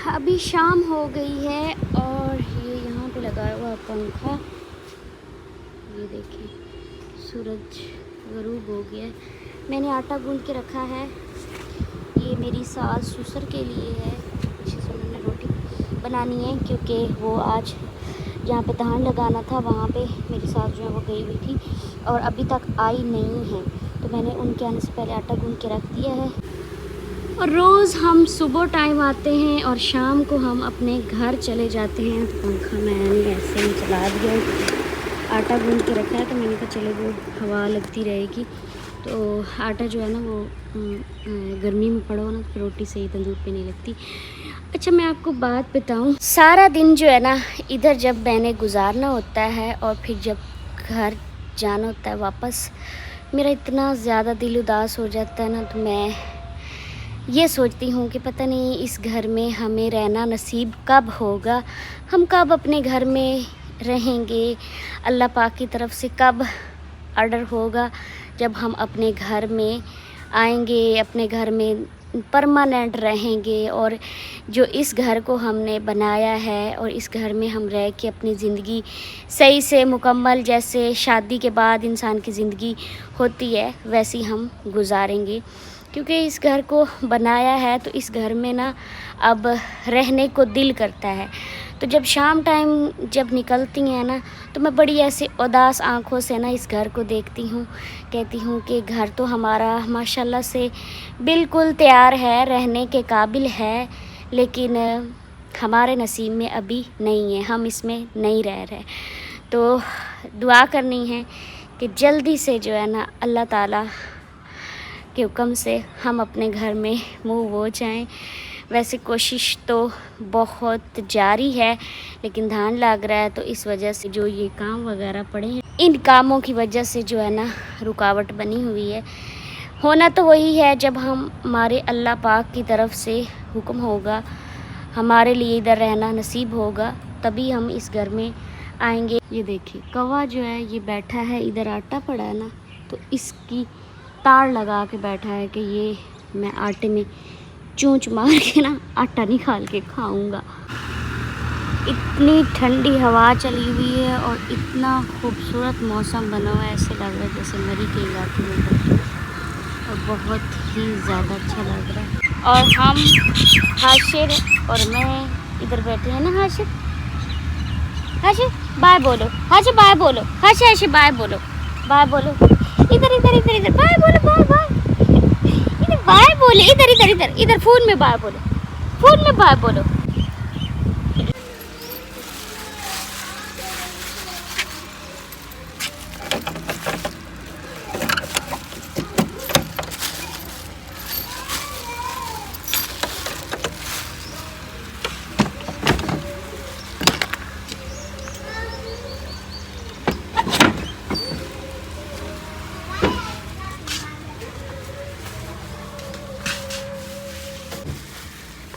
अभी शाम हो गई है और ये यहाँ पे लगाया हुआ पंखा, ये देखिए सूरज गरूब हो गया है। मैंने आटा गूंद के रखा है, ये मेरी सास ससुर के लिए है। पीछे से उन्होंने रोटी बनानी है क्योंकि वो आज जहाँ पे धान लगाना था वहाँ पे मेरी सास जो है वो गई हुई थी और अभी तक आई नहीं है, तो मैंने उनके आने से पहले आटा गूंद के रख दिया है। और रोज़ हम सुबह टाइम आते हैं और शाम को हम अपने घर चले जाते हैं। तो पंखा मैंने ऐसे ही चला दिया, आटा गूंद के रखा है तो मैंने कहा चलो वो हवा लगती रहेगी। तो आटा जो है ना वो गर्मी में पड़ा हो ना तो रोटी सही तंदूर पे नहीं लगती। अच्छा मैं आपको बात बताऊं, सारा दिन जो है ना इधर जब मैंने गुजारना होता है और फिर जब घर जाना होता है वापस, मेरा इतना ज़्यादा दिल उदास हो जाता है ना, तो मैं ये सोचती हूँ कि पता नहीं इस घर में हमें रहना नसीब कब होगा, हम कब अपने घर में रहेंगे, अल्लाह पाक की तरफ से कब ऑर्डर होगा जब हम अपने घर में आएंगे, अपने घर में परमानेंट रहेंगे। और जो इस घर को हमने बनाया है और इस घर में हम रह के अपनी ज़िंदगी सही से मुकम्मल, जैसे शादी के बाद इंसान की ज़िंदगी होती है वैसी हम गुजारेंगे। क्योंकि इस घर को बनाया है तो इस घर में ना अब रहने को दिल करता है। तो जब शाम टाइम जब निकलती हैं ना तो मैं बड़ी ऐसे उदास आँखों से ना इस घर को देखती हूँ, कहती हूँ कि घर तो हमारा माशाल्लाह से बिल्कुल तैयार है, रहने के काबिल है, लेकिन हमारे नसीब में अभी नहीं है, हम इसमें नहीं रह रहे। तो दुआ करनी है कि जल्दी से जो है ना अल्लाह ताला के हुक्म से हम अपने घर में मूव हो जाएं। वैसे कोशिश तो बहुत जारी है, लेकिन धान लग रहा है तो इस वजह से जो ये काम वगैरह पड़े हैं, इन कामों की वजह से जो है ना रुकावट बनी हुई है। होना तो वही है, जब हम हमारे अल्लाह पाक की तरफ से हुक्म होगा, हमारे लिए इधर रहना नसीब होगा, तभी हम इस घर में आएंगे। ये देखिए कौवा जो है ये बैठा है, इधर आटा पड़ा है ना तो इसकी तार लगा के बैठा है कि ये मैं आटे में चूंच मार के ना आटा निकाल के खाऊंगा। इतनी ठंडी हवा चली हुई है और इतना खूबसूरत मौसम बना हुआ है, ऐसे लग रहा है जैसे मरी के इलाके में बैठे और बहुत ही ज़्यादा अच्छा लग रहा है। और हम हाशिर और मैं इधर बैठे हैं ना। हाशिर हाशिर बाय बोलो, हाशिर बाय बोलो, हाशिर हाशिर बाय बोलो, बाय बोलो, इधर इधर इधर इधर बाय बोलो, बाय बाय, इधर बाय बोले, इधर इधर इधर इधर फोन में बाय बोलो, फोन में बाय बोलो।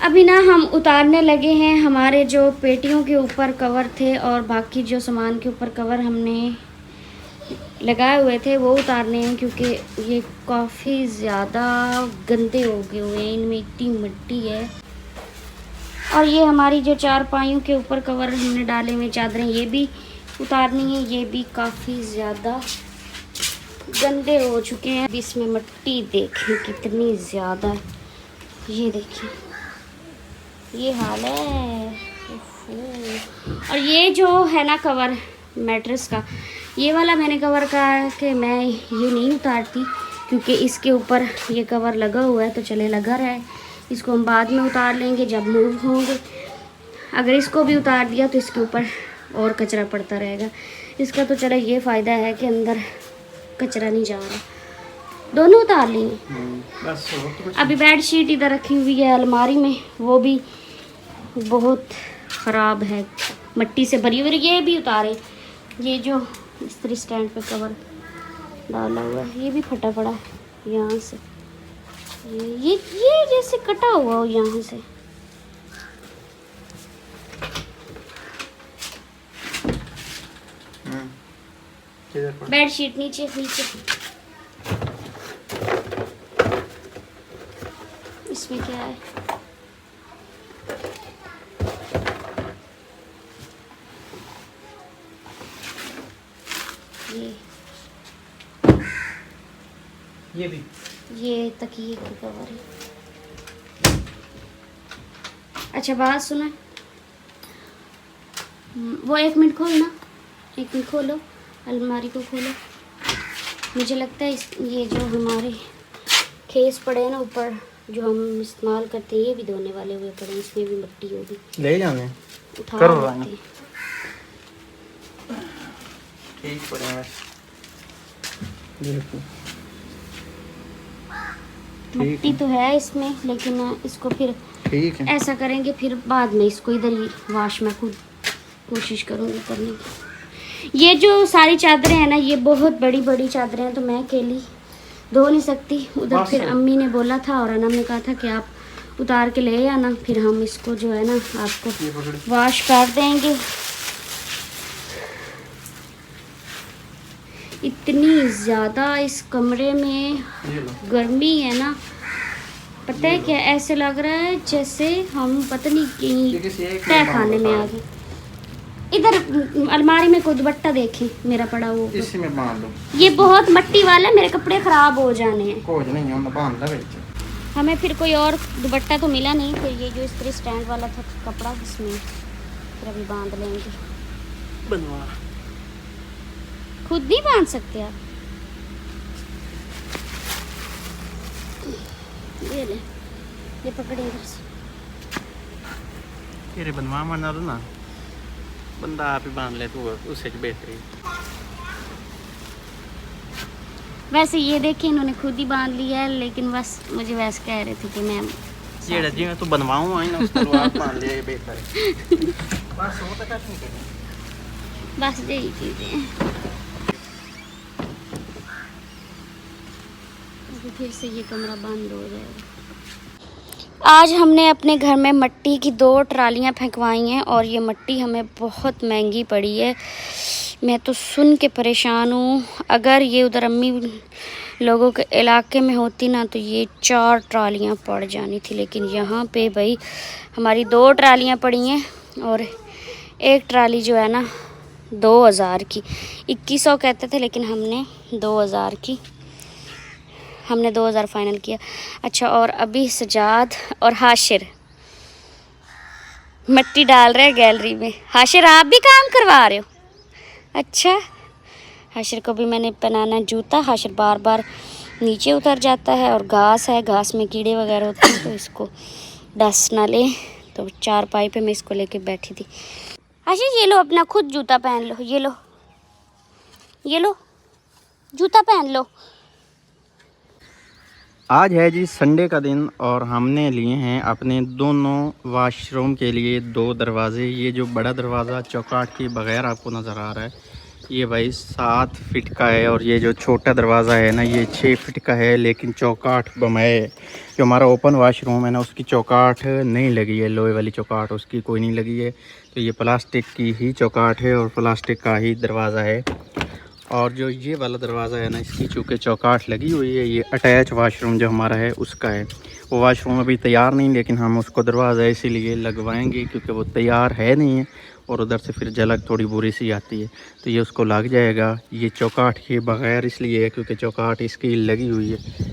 अभी ना हम उतारने लगे हैं। हमारे जो पेटियों के ऊपर कवर थे और बाकी जो सामान के ऊपर कवर हमने लगाए हुए थे वो उतारने हैं, क्योंकि ये काफ़ी ज़्यादा गंदे हो गए हुए हैं, इनमें इतनी मिट्टी है। और ये हमारी जो चारपाइयों के ऊपर कवर हमने डाले हुए चादरें, ये भी उतारनी है, ये भी काफ़ी ज़्यादा गंदे हो चुके हैं। इसमें मिट्टी देखें कितनी ज़्यादा, ये देखिए ये हाल है। और ये जो है ना कवर मैट्रेस का, ये वाला मैंने कवर कहा कि मैं ये नहीं उतारती, क्योंकि इसके ऊपर ये कवर लगा हुआ है तो चले लगा रहा है, इसको हम बाद में उतार लेंगे जब मूव होंगे। अगर इसको भी उतार दिया तो इसके ऊपर और कचरा पड़ता रहेगा। इसका तो चलो ये फ़ायदा है कि अंदर कचरा नहीं जा रहा। दोनों उतार लेंगे। अभी बेड शीट इधर रखी हुई है अलमारी में, वो भी बहुत ख़राब है, मिट्टी से भरी हुई। ये भी उतारे, ये जो इस्त्री स्टैंड पे कवर डाला हुआ है ये भी फटा पड़ा है यहाँ से, ये जैसे कटा हुआ हो यहाँ से। बेड शीट नीचे नीचे, इसमें क्या है ये भी, ये तकिए की कवर है। अच्छा बात सुना, वो 1 मिनट खोलना, 1 मिनट खोलो, अलमारी को खोलो। मुझे लगता है ये जो हमारे खेस पड़े हैं ना ऊपर, जो हम इस्तेमाल करते हैं, ये भी धोने वाले हुए पड़े हैं, इसमें भी मिट्टी होगी। ले जाने उठा करो लेते हैं। ठीक पड़े हैं। मिट्टी तो है इसमें, लेकिन इसको फिर ठीक है, ऐसा करेंगे, फिर बाद में इसको इधर ही वॉश में खुद कोशिश करूँगी करने की। ये जो सारी चादरें हैं ना, ये बहुत बड़ी बड़ी चादरें हैं, तो मैं अकेली धो नहीं सकती। उधर फिर अम्मी ने बोला था और अनम ने कहा था कि आप उतार के ले आना, फिर हम इसको जो है ना आपको वॉश कर देंगे। इतनी ज़्यादा इस कमरे में गर्मी है ना, पता है क्या, ऐसे लग रहा है जैसे हम पता नहीं कहीं तय खाने में आ गए। इधर अलमारी में कोई दुपट्टा देखे मेरा पड़ा वो, इसी में बांध लो। ये बहुत मट्टी वाला है, मेरे कपड़े खराब हो जाने हैं। कुछ नहीं है, बांध लो। हमें फिर कोई और दुपट्टा तो मिला नहीं, फिर ये जो इस्त्री स्टैंड वाला था कपड़ा, इसमें फिर अभी बांध लेंगे। बनवा खुद नहीं बांध सकते आप? ये ले, ये पकड़े इधर से। तेरे बनवा मारना तो ना, बंदा आप ही बांध ले तो उससे बेहतर है। वैसे ये देखिए इन्होंने खुद ही बांध लिया है, लेकिन बस मुझे वैसे कह रहे थे कि मैं ये जी मैं तो बनवाऊँ आई ना, उसको आप बांध ले, ये बेहतर है। बस वो तो नहीं करना, बस यही चीज़ें हैं। अभी फिर से ये कमरा बंद हो जाएगा। आज हमने अपने घर में मिट्टी की 2 ट्रालियाँ फेंकवाई हैं, और ये मिट्टी हमें बहुत महंगी पड़ी है। मैं तो सुन के परेशान हूँ। अगर ये उधर अम्मी लोगों के इलाके में होती ना, तो ये 4 ट्रालियाँ पड़ जानी थी, लेकिन यहाँ पे भाई हमारी 2 ट्रालियाँ पड़ी हैं, और एक ट्राली जो है ना 2000 की, 2100 कहते थे, लेकिन हमने 2000 की, हमने 2000 फाइनल किया। अच्छा, और अभी सजाद और हाशिर मिट्टी डाल रहे हैं गैलरी में। हाशिर आप भी काम करवा रहे हो? अच्छा, हाशिर को भी मैंने पहनाना जूता। हाशिर बार बार नीचे उतर जाता है, और घास है, घास में कीड़े वगैरह होते हैं, तो इसको डस्ट ना ले, तो 4 पे मैं इसको लेके बैठी थी। हाशिर ये लो, अपना खुद जूता पहन लो, ये लो, ये लो, जूता पहन लो। आज है जी संडे का दिन, और हमने लिए हैं अपने दोनों वॉशरूम के लिए 2 दरवाजे। ये जो बड़ा दरवाज़ा चौकाट के बगैर आपको नज़र आ रहा है, ये भाई 7 फीट का है, और ये जो छोटा दरवाज़ा है ना, ये 6 फीट का है, लेकिन चौकाट बमाए। जो हमारा ओपन वॉशरूम है ना, उसकी चौकाट नहीं लगी है, लोहे वाली चौकाट उसकी कोई नहीं लगी है, तो ये प्लास्टिक की ही चौकाट है, और प्लास्टिक का ही दरवाज़ा है। और जो ये वाला दरवाज़ा है ना, इसकी चूँकि चौकाट लगी हुई है, ये अटैच वाशरूम जो हमारा है उसका है। वो वाशरूम अभी तैयार नहीं, लेकिन हम उसको दरवाज़ा इसीलिए लगवाएंगे क्योंकि वो तैयार है नहीं है, और उधर से फिर झलक थोड़ी बुरी सी आती है, तो ये उसको लग जाएगा। ये चौकाट के बगैर इसलिए है क्योंकि चौकाट इसकी लगी हुई है।